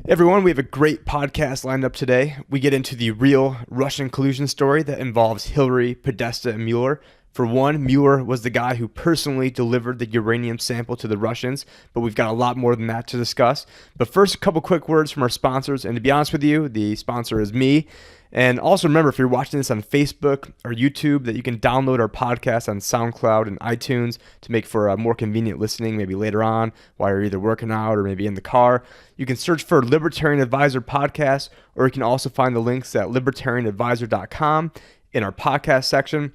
Everyone, we have a great podcast lined up today. We get into the real Russian collusion story that involves Hillary, Podesta, and Mueller. For one, Mueller was the guy who personally delivered the uranium sample to the Russians, but we've got a lot more than that to discuss. But first, a couple quick words from our sponsors, and to be honest with you, the sponsor is me. And also remember, if you're watching this on Facebook or YouTube, that you can download our podcast on SoundCloud and iTunes to make for a more convenient listening, maybe later on while you're either working out or maybe in the car. You can search for Libertarian Advisor Podcast, or you can also find the links at libertarianadvisor.com in our podcast section.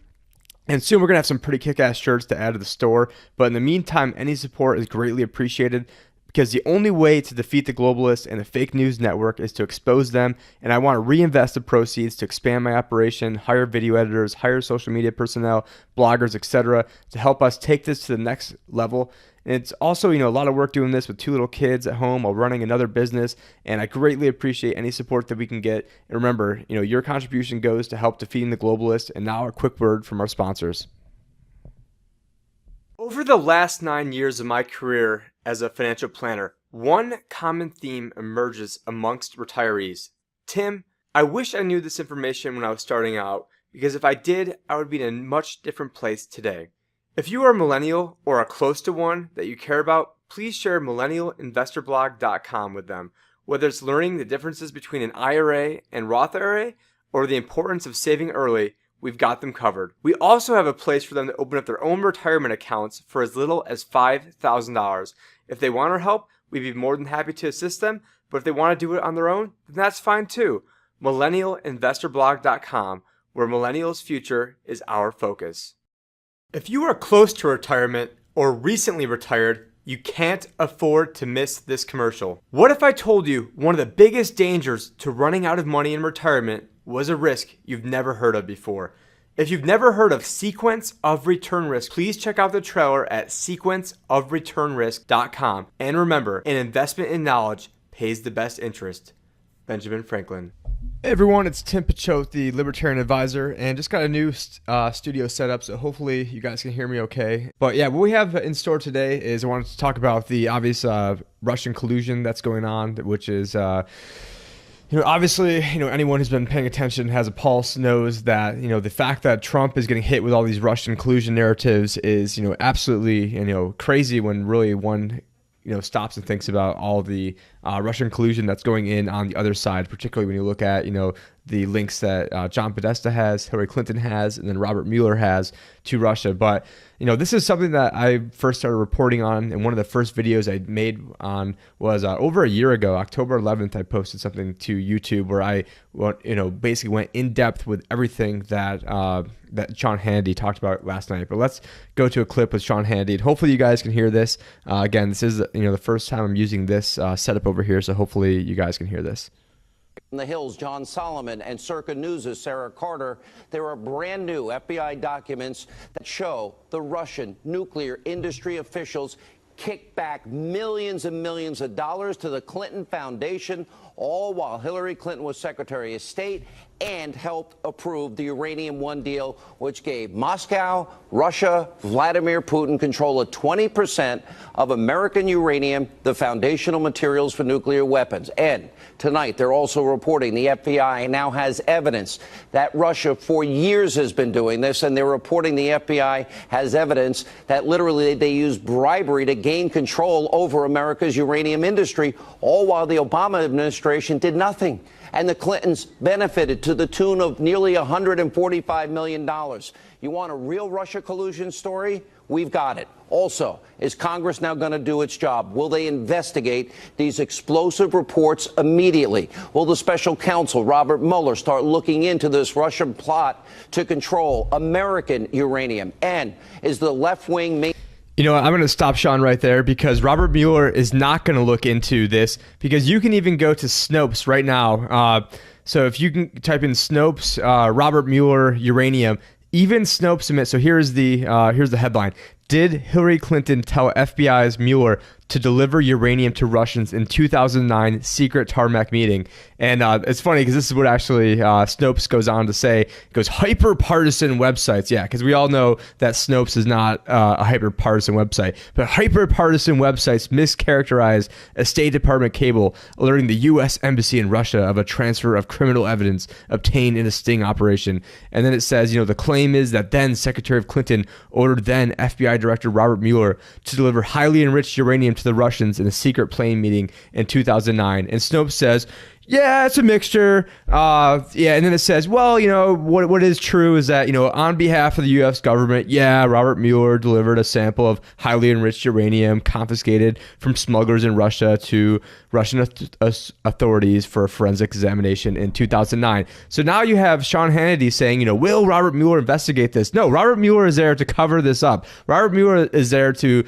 And soon we're going to have some pretty kick-ass shirts to add to the store. But in the meantime, any support is greatly appreciated, because the only way to defeat the globalists and the fake news network is to expose them, and I want to reinvest the proceeds to expand my operation, hire video editors, hire social media personnel, bloggers, etc., to help us take this to the next level. And it's also, a lot of work doing this with two little kids at home while running another business, and I greatly appreciate any support that we can get. And remember, your contribution goes to help defeating the globalists. And now a quick word from our sponsors. Over the last 9 years of my career as a financial planner, one common theme emerges amongst retirees. Tim, I wish I knew this information when I was starting out, because if I did, I would be in a much different place today. If you are a millennial or are close to one that you care about, please share millennialinvestorblog.com with them, whether it's learning the differences between an IRA and Roth IRA or the importance of saving early. We've got them covered. We also have a place for them to open up their own retirement accounts for as little as $5,000. If they want our help, we'd be more than happy to assist them, but if they want to do it on their own, then that's fine too. millennialinvestorblog.com, where millennials' future is our focus. If you are close to retirement or recently retired, you can't afford to miss this commercial. What if I told you one of the biggest dangers to running out of money in retirement was a risk you've never heard of before? If you've never heard of sequence of return risk, please check out the trailer at sequenceofreturnrisk.com. And remember, an investment in knowledge pays the best interest. Benjamin Franklin. Hey everyone, it's Tim Pichot, the Libertarian Advisor, and just got a new studio set up, so hopefully you guys can hear me okay. But yeah, what we have in store today is I wanted to talk about the obvious Russian collusion that's going on, which is... obviously, anyone who's been paying attention, has a pulse, knows that, the fact that Trump is getting hit with all these Russian collusion narratives is, absolutely, crazy when really one, stops and thinks about all the Russian collusion that's going in on the other side, particularly when you look at, the links that John Podesta has, Hillary Clinton has, and then Robert Mueller has to Russia. But, this is something that I first started reporting on, and one of the first videos I made on was over a year ago, October 11th, I posted something to YouTube where I, basically went in depth with everything that that Sean Hannity talked about last night. But let's go to a clip with Sean Hannity, and hopefully you guys can hear this. Again, this is, the first time I'm using this setup over here, so hopefully you guys can hear this. In the Hills, John Solomon, and Circa News' Sarah Carter, there are brand new FBI documents that show the Russian nuclear industry officials kicked back millions and millions of dollars to the Clinton Foundation, all while Hillary Clinton was Secretary of State and helped approve the Uranium One deal, which gave Moscow, Russia, Vladimir Putin control of 20% of American uranium, the foundational materials for nuclear weapons. And tonight, they're also reporting the FBI now has evidence that Russia for years has been doing this, and they're reporting the FBI has evidence that literally they used bribery to gain control over America's uranium industry, all while the Obama administration did nothing. And the Clintons benefited to the tune of nearly $145 million. You want a real Russia collusion story? We've got it. Also, is Congress now going to do its job? Will they investigate these explosive reports immediately? Will the special counsel, Robert Mueller, start looking into this Russian plot to control American uranium? And is the left wing... I'm going to stop Sean right there, because Robert Mueller is not going to look into this, because you can even go to Snopes right now. So if you can type in Snopes, Robert Mueller, uranium, even Snopes admit. So here's the headline. Did Hillary Clinton tell FBI's Mueller to deliver uranium to Russians in 2009 secret tarmac meeting. And it's funny because this is what actually Snopes goes on to say. It goes, hyper-partisan websites. Yeah, because we all know that Snopes is not a hyper-partisan website. But hyper-partisan websites mischaracterize a State Department cable alerting the U.S. Embassy in Russia of a transfer of criminal evidence obtained in a sting operation. And then it says, the claim is that then Secretary of Clinton ordered then FBI Director Robert Mueller to deliver highly enriched uranium to the Russians in a secret plane meeting in 2009. And Snopes says, yeah, it's a mixture. And then it says, well, what is true is that, on behalf of the U.S. government, Robert Mueller delivered a sample of highly enriched uranium confiscated from smugglers in Russia to Russian authorities for a forensic examination in 2009. So now you have Sean Hannity saying, will Robert Mueller investigate this? No, Robert Mueller is there to cover this up. Robert Mueller is there to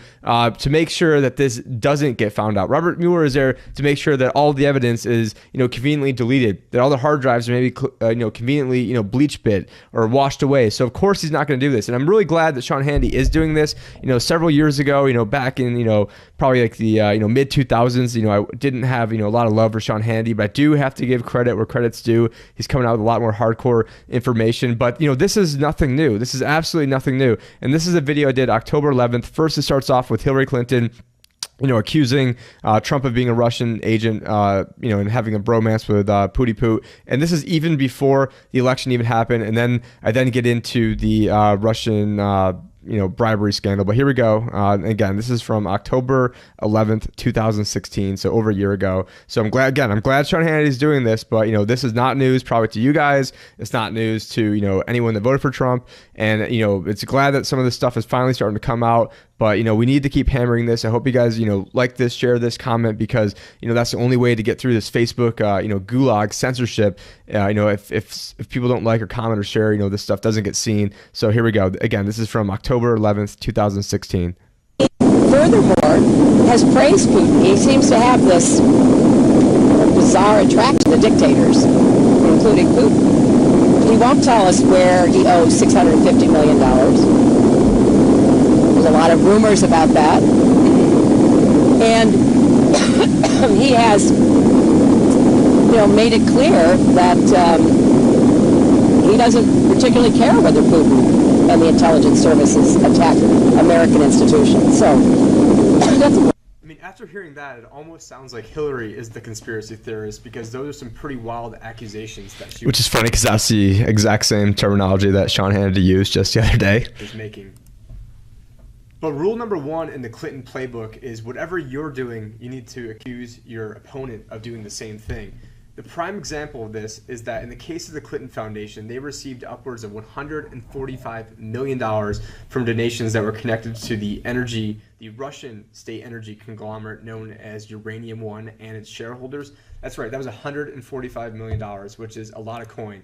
make sure that this doesn't get found out. Robert Mueller is there to make sure that all the evidence is, conveniently deleted, that all the hard drives are maybe, conveniently, bleach bit or washed away. So of course he's not going to do this. And I'm really glad that Sean Hannity is doing this. Several years ago, back in, probably like the, mid 2000s, I didn't have, a lot of love for Sean Hannity, but I do have to give credit where credit's due. He's coming out with a lot more hardcore information, but this is nothing new. This is absolutely nothing new. And this is a video I did October 11th. First, it starts off with Hillary Clinton, accusing Trump of being a Russian agent, and having a bromance with Pooty Poot. And this is even before the election even happened. And then I get into the Russian, bribery scandal. But here we go. Again, this is from October 11th, 2016. So over a year ago. So I'm glad Sean Hannity is doing this, but this is not news probably to you guys. It's not news to, anyone that voted for Trump. And, it's glad that some of this stuff is finally starting to come out. But, we need to keep hammering this. I hope you guys, like this, share this, comment, because, that's the only way to get through this Facebook, gulag censorship. If people don't like or comment or share, this stuff doesn't get seen. So here we go. Again, this is from October 11th, 2016. Furthermore, has praised Putin. He seems to have this bizarre attraction to dictators, including Putin. He won't tell us where he owes $650 million. There's a lot of rumors about that. And he has, made it clear that he doesn't particularly care whether Putin and the intelligence services attack American institutions. So that's after hearing that, it almost sounds like Hillary is the conspiracy theorist, because those are some pretty wild accusations that she... Which is funny, because that's the exact same terminology that Sean Hannity used just the other day. ...is making. But rule number one in the Clinton playbook is whatever you're doing, you need to accuse your opponent of doing the same thing. The prime example of this is that in the case of the Clinton Foundation, they received upwards of $145 million from donations that were connected to the Russian state energy conglomerate known as Uranium One and its shareholders. That's right, that was $145 million, which is a lot of coin.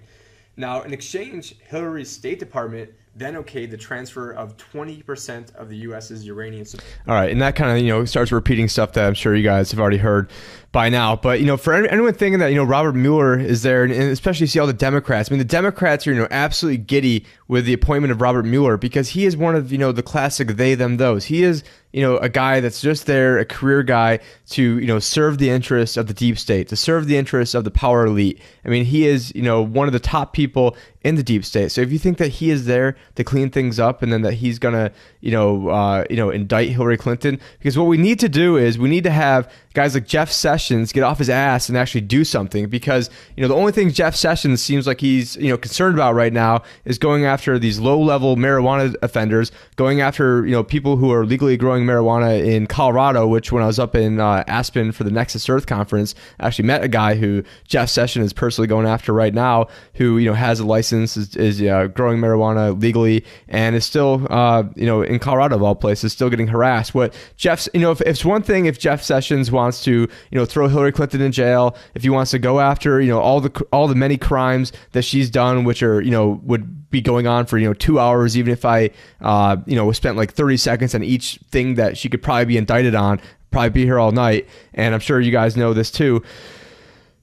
Now, in exchange, Hillary's State Department then okayed the transfer of 20% of the U.S.'s uranium supply. All right, and that kind of, starts repeating stuff that I'm sure you guys have already heard by now. But, for anyone thinking that, Robert Mueller is there, and especially see all the Democrats. I mean, the Democrats are, absolutely giddy with the appointment of Robert Mueller, because he is one of, the classic they, them, those. He is, a guy that's just there, a career guy to, serve the interests of the deep state, to serve the interests of the power elite. I mean, he is, one of the top people in the deep state. So if you think that he is there to clean things up, and then that he's gonna, indict Hillary Clinton, because what we need to do is we need to have guys like Jeff Sessions get off his ass and actually do something, because the only thing Jeff Sessions seems like he's concerned about right now is going after these low-level marijuana offenders, going after people who are legally growing marijuana in Colorado, which when I was up in Aspen for the Nexus Earth conference, I actually met a guy who Jeff Sessions is personally going after right now, who has a license, is growing marijuana legally, and is still in Colorado of all places, still getting harassed. What Jeff's if it's one thing if Jeff Sessions wants to throw Hillary Clinton in jail, if he wants to go after all the many crimes that she's done, which are would be going on for 2 hours, even if I spent like 30 seconds on each thing that she could probably be indicted on, probably be here all night. And I'm sure you guys know this too.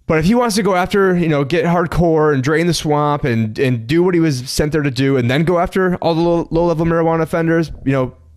But if he wants to go after, get hardcore and drain the swamp and do what he was sent there to do, and then go after all the low-level marijuana offenders,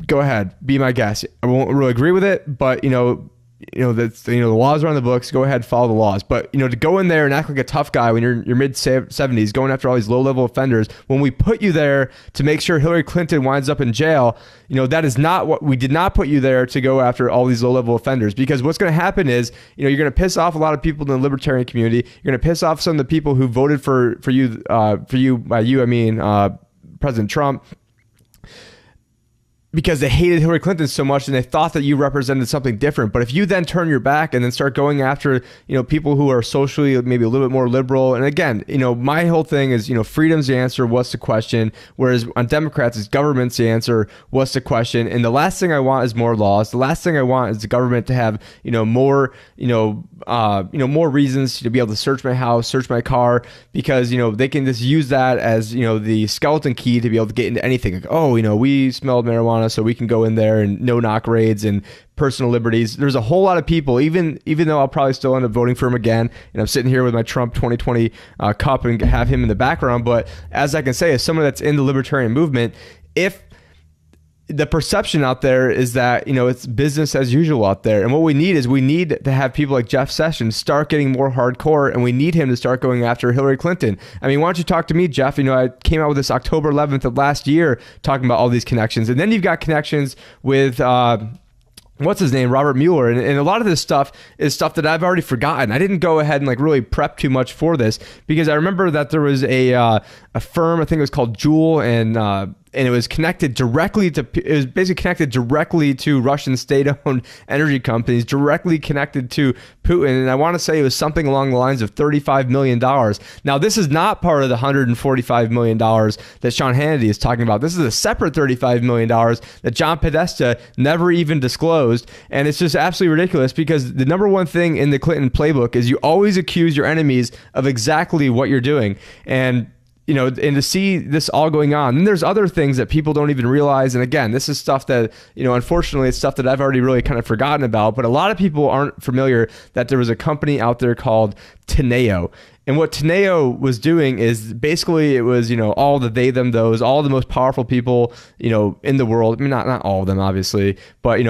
go ahead, be my guest. I won't really agree with it, but that's, the laws are on the books. Go ahead, follow the laws. But to go in there and act like a tough guy when you're in your mid 70s, going after all these low level offenders, when we put you there to make sure Hillary Clinton winds up in jail, that is not what we did. Not put you there to go after all these low level offenders, because what's going to happen is you're going to piss off a lot of people in the libertarian community. You're going to piss off some of the people who voted for you. By you, I mean President Trump, because they hated Hillary Clinton so much and they thought that you represented something different. But if you then turn your back and then start going after, people who are socially maybe a little bit more liberal, and again, my whole thing is, freedom's the answer, what's the question? Whereas on Democrats, it's government's the answer, what's the question? And the last thing I want is more laws. The last thing I want is the government to have, more reasons to be able to search my house, search my car, because, they can just use that as, the skeleton key to be able to get into anything. Like, we smelled marijuana, so we can go in there and no knock raids and personal liberties. There's a whole lot of people, even though I'll probably still end up voting for him again, and I'm sitting here with my Trump 2020 cup and have him in the background. But as I can say, as someone that's in the libertarian movement, if the perception out there is that, it's business as usual out there. And what we need to have people like Jeff Sessions start getting more hardcore, and we need him to start going after Hillary Clinton. I mean, why don't you talk to me, Jeff? I came out with this October 11th of last year talking about all these connections. And then you've got connections with, what's his name? Robert Mueller. And a lot of this stuff is stuff that I've already forgotten. I didn't go ahead and really prep too much for this, because I remember that there was a firm, I think it was called Juul, and it was connected directly to, it was basically connected directly to Russian state-owned energy companies, directly connected to Putin. And I want to say it was something along the lines of $35 million. Now, this is not part of the $145 million that Sean Hannity is talking about. This is a separate $35 million that John Podesta never even disclosed. And it's just absolutely ridiculous, because the number one thing in the Clinton playbook is you always accuse your enemies of exactly what you're doing. And to see this all going on, and there's other things that people don't even realize. And again, this is stuff that, unfortunately, it's stuff that I've already really kind of forgotten about. But a lot of people aren't familiar that there was a company out there called Teneo. And what Teneo was doing is basically it was, all the they, them, those, all the most powerful people, in the world. I mean, not all of them, obviously, but,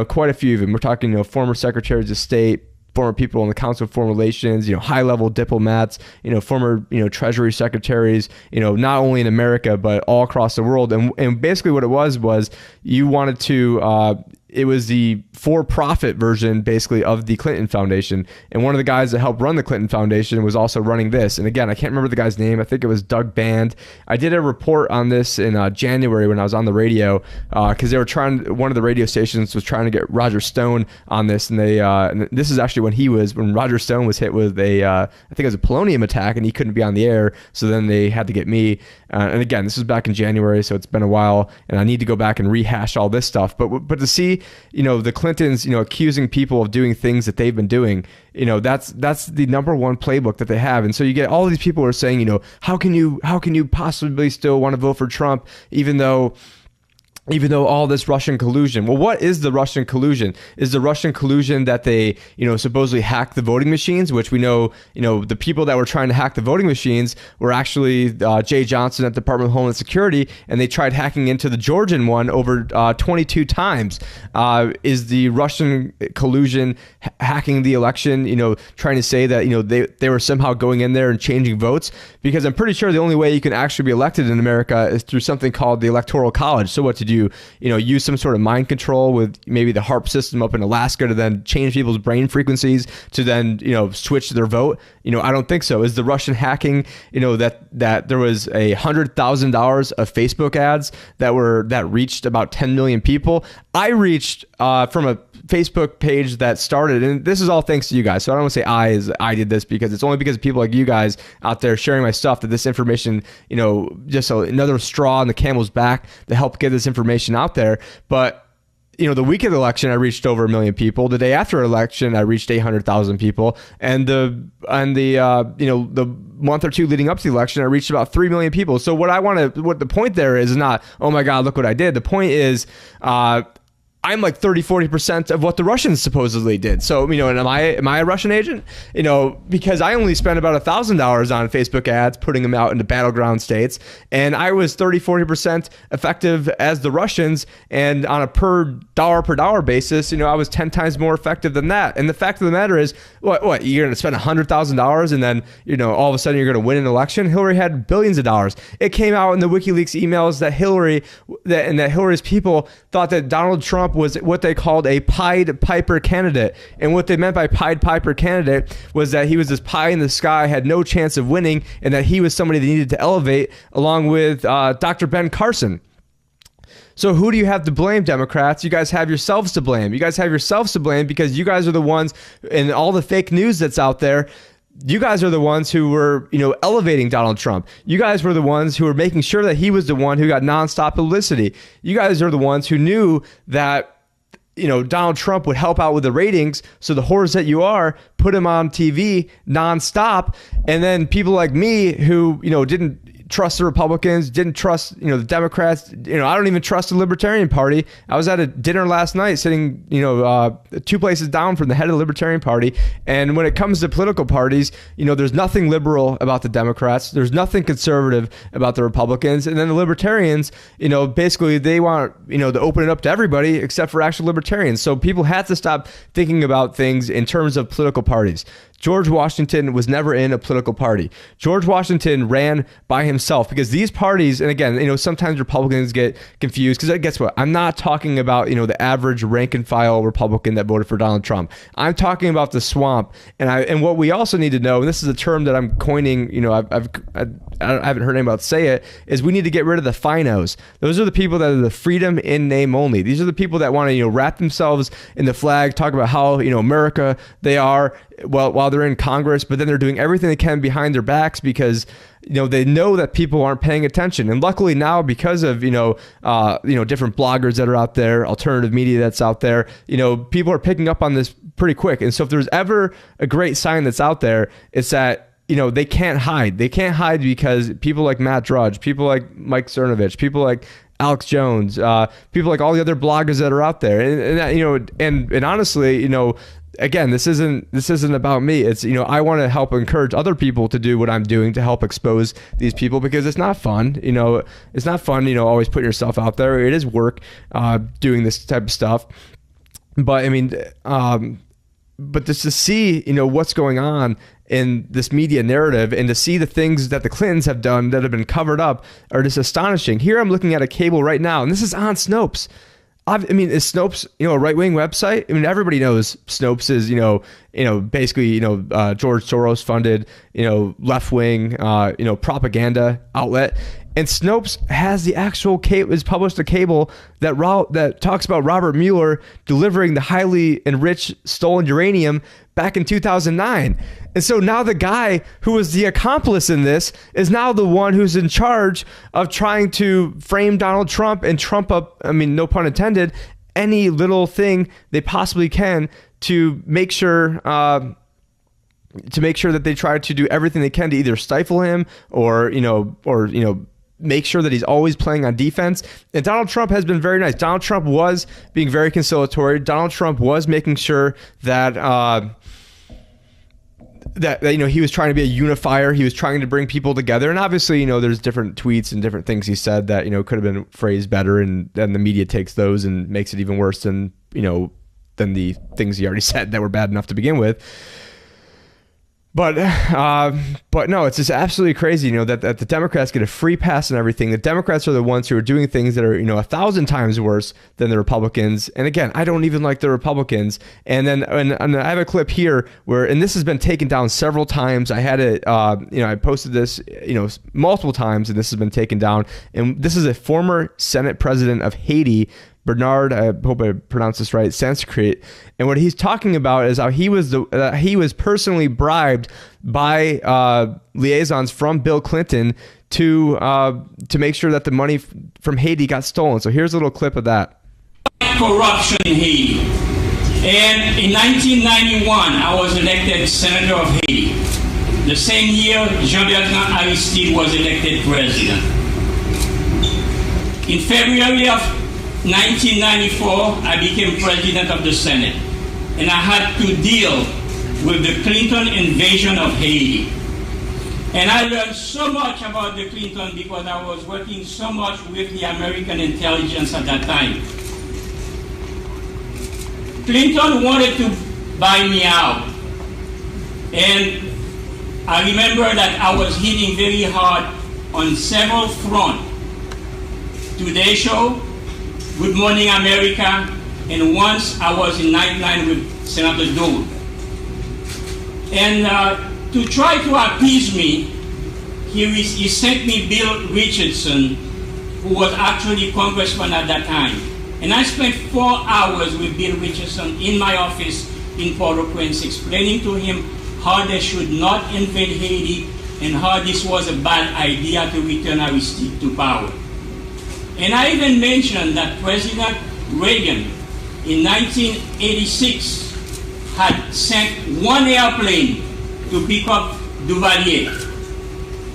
quite a few of them. We're talking, former secretaries of state, former people in the Council of Foreign Relations, high-level diplomats, former, Treasury secretaries, not only in America, but all across the world. And basically what it was you wanted to, it was the for-profit version, basically, of the Clinton Foundation. And one of the guys that helped run the Clinton Foundation was also running this. And again, I can't remember the guy's name. I think it was Doug Band. I did a report on this in January when I was on the radio, because they were one of the radio stations was trying to get Roger Stone on this. And and this is actually when Roger Stone was hit with I think it was a polonium attack, and he couldn't be on the air. So then they had to get me. And again, this was back in January, so it's been a while, and I need to go back and rehash all this stuff. But to see, the Clintons, accusing people of doing things that they've been doing, that's the number one playbook that they have. And so you get all these people who are saying, how can you possibly still want to vote for Trump, even though all this Russian collusion? Well, what is the Russian collusion? Is the Russian collusion that they, supposedly hacked the voting machines, which we know, the people that were trying to hack the voting machines were actually Jay Johnson at the Department of Homeland Security, and they tried hacking into the Georgian one over 22 times. Is the Russian collusion hacking the election, trying to say that, they were somehow going in there and changing votes? Because I'm pretty sure the only way you can actually be elected in America is through something called the Electoral College. So what to do? Use some sort of mind control with maybe the HARP system up in Alaska to then change people's brain frequencies to then, switch their vote? I don't think so. Is the Russian hacking, that there was $100,000 of Facebook ads that reached about 10 million people? I reached from a Facebook page that started, and this is all thanks to you guys. So I don't want to say I did this, because it's only because of people like you guys out there sharing my stuff that this information, just another straw in the camel's back to help get this information out there. But the week of the election, I reached over 1 million people. The day after election, I reached 800,000 people, and the month or two leading up to the election, I reached about 3 million people. So what the point there is not, oh my God, look what I did. The point is, I'm like 30-40% of what the Russians supposedly did. So, you know, and am I a Russian agent? You know, because I only spent about $1,000 on Facebook ads, putting them out into battleground states, and I was 30-40% effective as the Russians, and on a per dollar basis, you know, I was 10 times more effective than that. And the fact of the matter is, what you're going to spend $100,000 and then, you know, all of a sudden you're going to win an election? Hillary had billions of dollars. It came out in the WikiLeaks emails that Hillary's people thought that Donald Trump was what they called a Pied Piper candidate. And what they meant by Pied Piper candidate was that he was this pie in the sky, had no chance of winning, and that he was somebody they needed to elevate along with Dr. Ben Carson. So who do you have to blame, Democrats? You guys have yourselves to blame. You guys have yourselves to blame because you guys are the ones, and all the fake news that's out there, you guys are the ones who were, you know, elevating Donald Trump. You guys were the ones who were making sure that he was the one who got nonstop publicity. You guys are the ones who knew that, you know, Donald Trump would help out with the ratings. So the whores that you are, put him on TV nonstop. And then people like me who, you know, didn't trust the Republicans, didn't trust, you know, the Democrats. You know, I don't even trust the Libertarian Party. I was at a dinner last night sitting, you know, 2 places down from the head of the Libertarian Party. And when it comes to political parties, you know, there's nothing liberal about the Democrats. There's nothing conservative about the Republicans. And then the Libertarians, you know, basically they want, you know, to open it up to everybody except for actual libertarians. So people have to stop thinking about things in terms of political parties. George Washington was never in a political party. George Washington ran by himself because these parties, and again, you know, sometimes Republicans get confused because guess what? I'm not talking about, you know, the average rank and file Republican that voted for Donald Trump. I'm talking about the swamp. And what we also need to know, and this is a term that I'm coining, you know, I haven't heard anybody else say it, is we need to get rid of the finos. Those are the people that are the freedom in name only. These are the people that want to, you know, wrap themselves in the flag, talk about how, you know, America they are, well, while they're in Congress, but then they're doing everything they can behind their backs because, you know, they know that people aren't paying attention. And luckily now, because of, you know, different bloggers that are out there, alternative media that's out there, you know, people are picking up on this pretty quick. And so if there's ever a great sign that's out there, it's that, you know, they can't hide. They can't hide because people like Matt Drudge, people like Mike Cernovich, people like Alex Jones, people like all the other bloggers that are out there. And you know, and honestly, you know, again, this isn't about me. It's, you know, I want to help encourage other people to do what I'm doing to help expose these people because it's not fun. You know, it's not fun, you know, always putting yourself out there. It is work doing this type of stuff. But I mean, but just to see, you know, what's going on in this media narrative and to see the things that the Clintons have done that have been covered up are just astonishing. Here I'm looking at a cable right now, and this is on Snopes. I mean, is Snopes, you know, a right-wing website? I mean, everybody knows Snopes is, you know, basically, you know, George Soros funded, you know, left-wing, you know, propaganda outlet. And Snopes has the actual cable, has published a cable that talks about Robert Mueller delivering the highly enriched stolen uranium back in 2009. And so now the guy who was the accomplice in this is now the one who's in charge of trying to frame Donald Trump and trump up, I mean, no pun intended, any little thing they possibly can to make sure that they try to do everything they can to either stifle him or make sure that he's always playing on defense. And Donald Trump has been very nice. Donald Trump was being very conciliatory. Donald Trump was making sure that you know, he was trying to be a unifier. He was trying to bring people together. And obviously, you know, there's different tweets and different things he said that, you know, could have been phrased better, and then the media takes those and makes it even worse than, you know, than the things he already said that were bad enough to begin with. But no, it's just absolutely crazy, you know, that the Democrats get a free pass and everything. The Democrats are the ones who are doing things that are, you know, 1,000 times worse than the Republicans. And again, I don't even like the Republicans. And then and I have a clip here where, and this has been taken down several times. I had it, you know, I posted this, you know, multiple times, and this has been taken down. And this is a former Senate president of Haiti, Bernard, I hope I pronounced this right, Sanskrit. And what he's talking about is how he was personally bribed by liaisons from Bill Clinton to make sure that the money from Haiti got stolen. So here's a little clip of that. Corruption in Haiti. And in 1991, I was elected Senator of Haiti. The same year, Jean-Bertrand Aristide was elected president. In February of 1994, I became president of the Senate, and I had to deal with the Clinton invasion of Haiti. And I learned so much about the Clinton because I was working so much with the American intelligence at that time. Clinton wanted to buy me out. And I remember that I was hitting very hard on several fronts. Today Show, Good Morning America, and once I was in Nightline with Senator Dole. And to try to appease me, he sent me Bill Richardson, who was actually congressman at that time. And I spent 4 hours with Bill Richardson in my office in Port-au-Prince, explaining to him how they should not invade Haiti and how this was a bad idea to return Aristide to power. And I even mentioned that President Reagan in 1986 had sent one airplane to pick up Duvalier.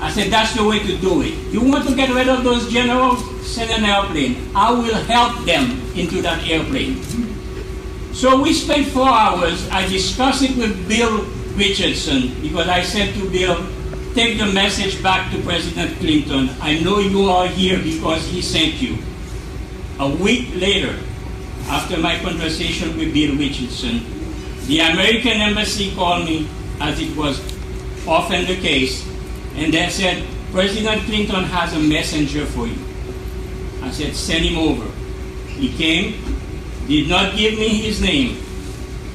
I said, that's the way to do it. You want to get rid of those generals? Send an airplane. I will help them into that airplane. So we spent 4 hours. I discussed it with Bill Richardson because I said to Bill, take the message back to President Clinton. I know you are here because he sent you. A week later, after my conversation with Bill Richardson, the American embassy called me, as it was often the case, and they said, President Clinton has a messenger for you. I said, send him over. He came, did not give me his name,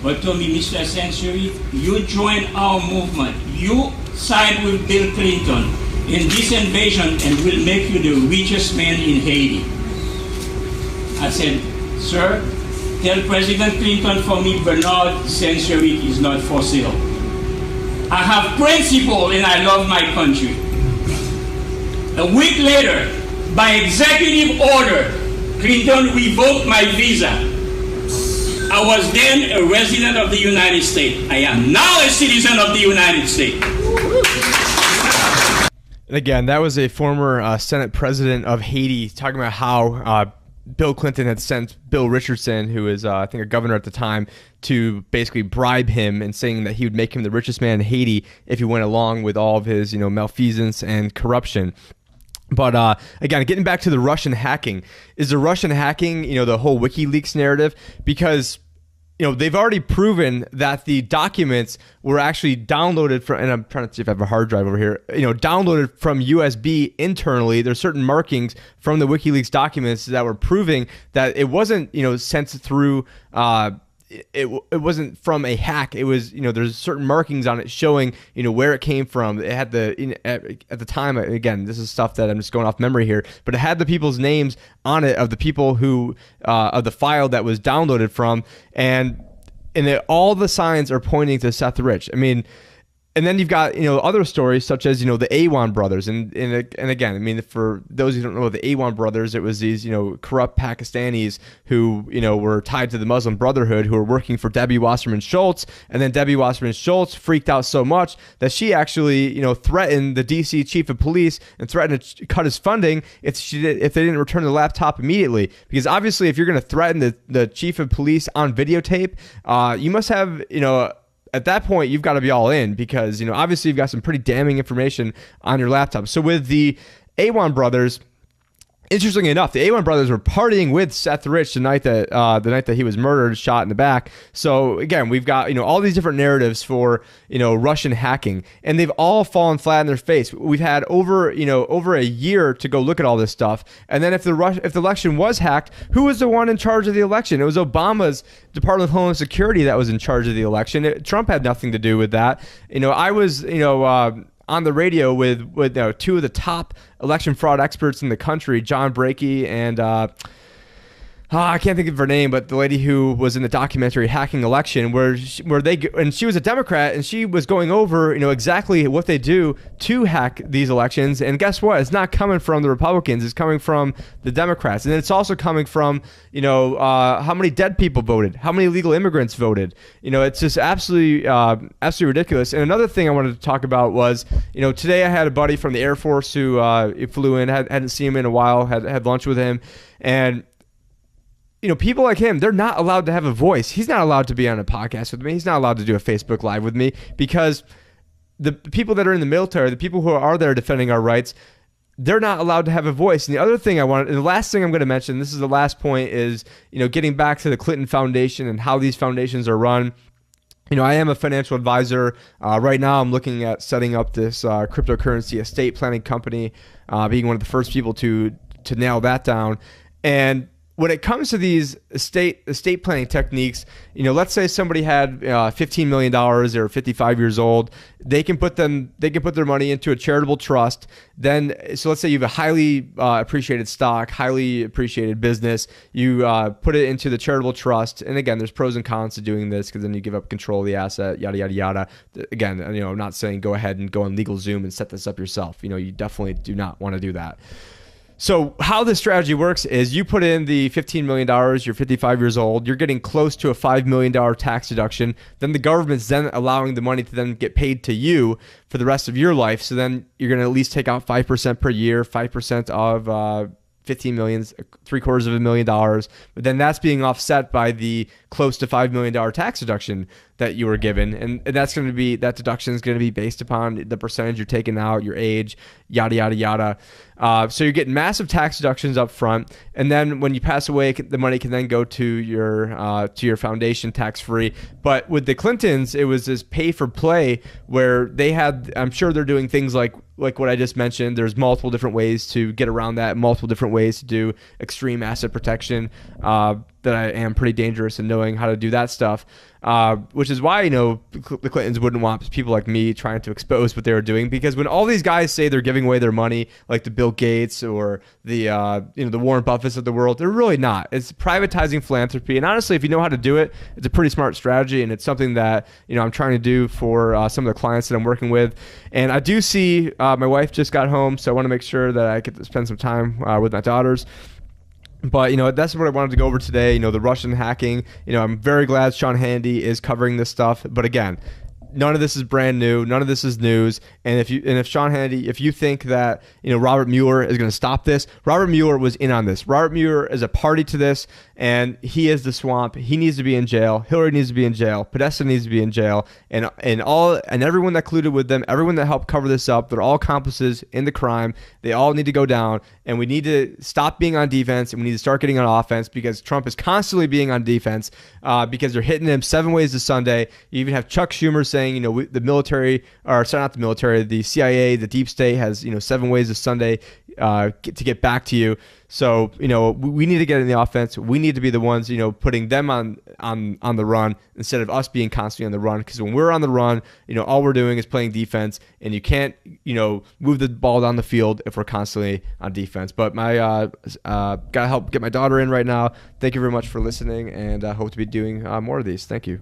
but told me, Mr. Century, you join our movement. You side with Bill Clinton in this invasion and we'll make you the richest man in Haiti. I said, sir, tell President Clinton for me Bernard Century is not for sale. I have principle and I love my country. A week later, by executive order, Clinton revoked my visa. I was then a resident of the United States. I am now a citizen of the United States. And again, that was a former Senate president of Haiti talking about how Bill Clinton had sent Bill Richardson, who was, I think, a governor at the time, to basically bribe him and saying that he would make him the richest man in Haiti if he went along with all of his, malfeasance and corruption. But again, getting back to the Russian hacking, is the Russian hacking, the whole WikiLeaks narrative? Because they've already proven that the documents were actually downloaded from, and I'm trying to see if I have a hard drive over here, downloaded from USB internally. There's certain markings from the WikiLeaks documents that were proving that it wasn't, sent through, it wasn't from a hack. It was, there's certain markings on it showing, where it came from. It had at the time, again, this is stuff that I'm just going off memory here, but it had the people's names on it of the people who, of the file that was downloaded from, and all the signs are pointing to Seth Rich. I mean, and then you've got, other stories such as, the Awan brothers. And again, for those who don't know the Awan brothers, it was these, corrupt Pakistanis who, were tied to the Muslim Brotherhood, who were working for Debbie Wasserman Schultz. And then Debbie Wasserman Schultz freaked out so much that she actually, threatened the DC chief of police and threatened to cut his funding if they didn't return the laptop immediately. Because obviously, if you're going to threaten the chief of police on videotape, you must have, at that point, you've got to be all in because, obviously you've got some pretty damning information on your laptop. So with the Awan brothers, interestingly enough, the Awan brothers were partying with Seth Rich the night that he was murdered, shot in the back. So again, we've got, all these different narratives for, Russian hacking, and they've all fallen flat on their face. We've had over a year to go look at all this stuff. And then if the election was hacked, who was the one in charge of the election? It was Obama's Department of Homeland Security that was in charge of the election. Trump had nothing to do with that. I was, on the radio with two of the top election fraud experts in the country, John Brakey and I can't think of her name, but the lady who was in the documentary Hacking Election, and she was a Democrat, and she was going over, exactly what they do to hack these elections. And guess what? It's not coming from the Republicans. It's coming from the Democrats. And it's also coming from, how many dead people voted, how many illegal immigrants voted. It's just absolutely ridiculous. And another thing I wanted to talk about was, today I had a buddy from the Air Force who flew in, hadn't seen him in a while, had lunch with him, and people like him, they're not allowed to have a voice. He's not allowed to be on a podcast with me. He's not allowed to do a Facebook Live with me, because the people that are in the military, the people who are there defending our rights, they're not allowed to have a voice. And the other thing and the last thing I'm going to mention, this is the last point, is, getting back to the Clinton Foundation and how these foundations are run. I am a financial advisor. Right now, I'm looking at setting up this cryptocurrency estate planning company, being one of the first people to nail that down. And when it comes to these estate planning techniques, let's say somebody had $15 million, or 55 years old, they can put their money into a charitable trust. So let's say you have a highly appreciated stock, highly appreciated business. You put it into the charitable trust, and again, there's pros and cons to doing this, because then you give up control of the asset, yada yada yada. Again, I'm not saying go ahead and go on LegalZoom and set this up yourself. You definitely do not want to do that. So how this strategy works is you put in the $15 million, you're 55 years old, you're getting close to a $5 million tax deduction. Then the government's then allowing the money to then get paid to you for the rest of your life. So then you're going to at least take out 5% per year, 5% of 15 million, $750,000. But then that's being offset by the close to $5 million tax deduction that you were given. And that deduction is going to be based upon the percentage you're taking out, your age, yada, yada, yada. So you're getting massive tax deductions up front. And then when you pass away, the money can then go to your foundation tax free. But with the Clintons, it was this pay for play where they had, I'm sure they're doing things like what I just mentioned. There's multiple different ways to get around that, multiple different ways to do extreme asset protection, that I am pretty dangerous in knowing how to do that stuff, which is why, the Clintons wouldn't want people like me trying to expose what they were doing, because when all these guys say they're giving away their money, like the Bill Gates or the Warren Buffetts of the world, they're really not. It's privatizing philanthropy. And honestly, if you know how to do it, it's a pretty smart strategy. And it's something that, I'm trying to do for some of the clients that I'm working with. And I do see my wife just got home, so I want to make sure that I get to spend some time with my daughters. But, that's what I wanted to go over today, the Russian hacking. I'm very glad Sean Hannity is covering this stuff. But again, none of this is brand new. None of this is news. And if Sean Hannity, if you think that, Robert Mueller is going to stop this, Robert Mueller was in on this. Robert Mueller is a party to this, and he is the swamp. He needs to be in jail. Hillary needs to be in jail. Podesta needs to be in jail. And everyone that colluded with them, everyone that helped cover this up, they're all accomplices in the crime. They all need to go down, and we need to stop being on defense, and we need to start getting on offense, because Trump is constantly being on defense, because they're hitting him 7 ways to Sunday. You even have Chuck Schumer saying, the military, or sorry, not the military, the CIA, the deep state has, 7 ways to Sunday to get back to you. So, we need to get in the offense. We need to be the ones, putting them on the run instead of us being constantly on the run. Because when we're on the run, all we're doing is playing defense, and you can't, move the ball down the field if we're constantly on defense. But my gotta help get my daughter in right now. Thank you very much for listening, and I hope to be doing more of these. Thank you.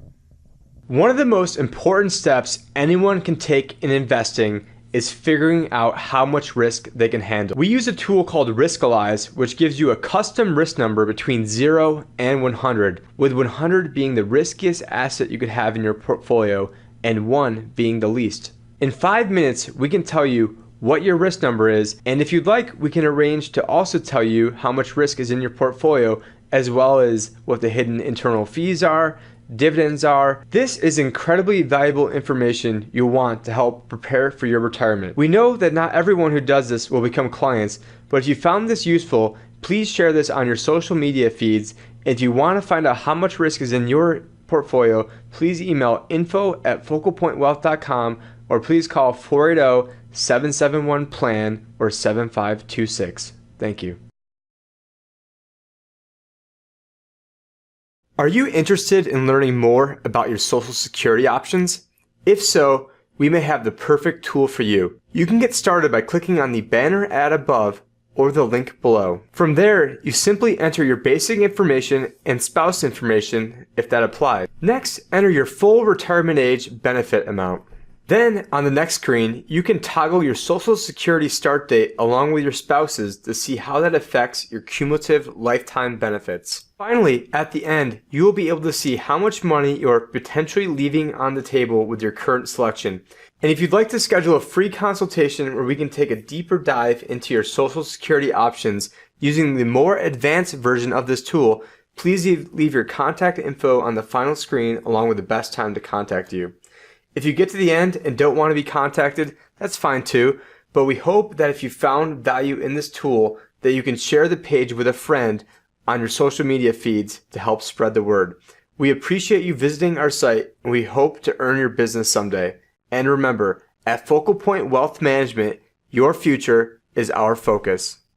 One of the most important steps anyone can take in investing is figuring out how much risk they can handle. We use a tool called Riskalyze, which gives you a custom risk number between 0 and 100, with 100 being the riskiest asset you could have in your portfolio and 1 being the least. In 5 minutes, we can tell you what your risk number is, and if you'd like, we can arrange to also tell you how much risk is in your portfolio, as well as what the hidden internal fees are, dividends are. This is incredibly valuable information you'll want to help prepare for your retirement. We know that not everyone who does this will become clients, but if you found this useful, please share this on your social media feeds. If you want to find out how much risk is in your portfolio, please email info@focalpointwealth.com, or please call 480-771-PLAN or 7526. Thank you. Are you interested in learning more about your Social Security options? If so, we may have the perfect tool for you. You can get started by clicking on the banner ad above or the link below. From there, you simply enter your basic information and spouse information if that applies. Next, enter your full retirement age benefit amount. Then, on the next screen, you can toggle your Social Security start date along with your spouse's to see how that affects your cumulative lifetime benefits. Finally, at the end, you will be able to see how much money you are potentially leaving on the table with your current selection. And if you'd like to schedule a free consultation where we can take a deeper dive into your Social Security options using the more advanced version of this tool, Please leave your contact info on the final screen along with the best time to contact you. If you get to the end and don't want to be contacted, that's fine too, but we hope that if you found value in this tool, that you can share the page with a friend on your social media feeds to help spread the word. We appreciate you visiting our site, and we hope to earn your business someday. And remember, at Focal Point Wealth Management, your future is our focus.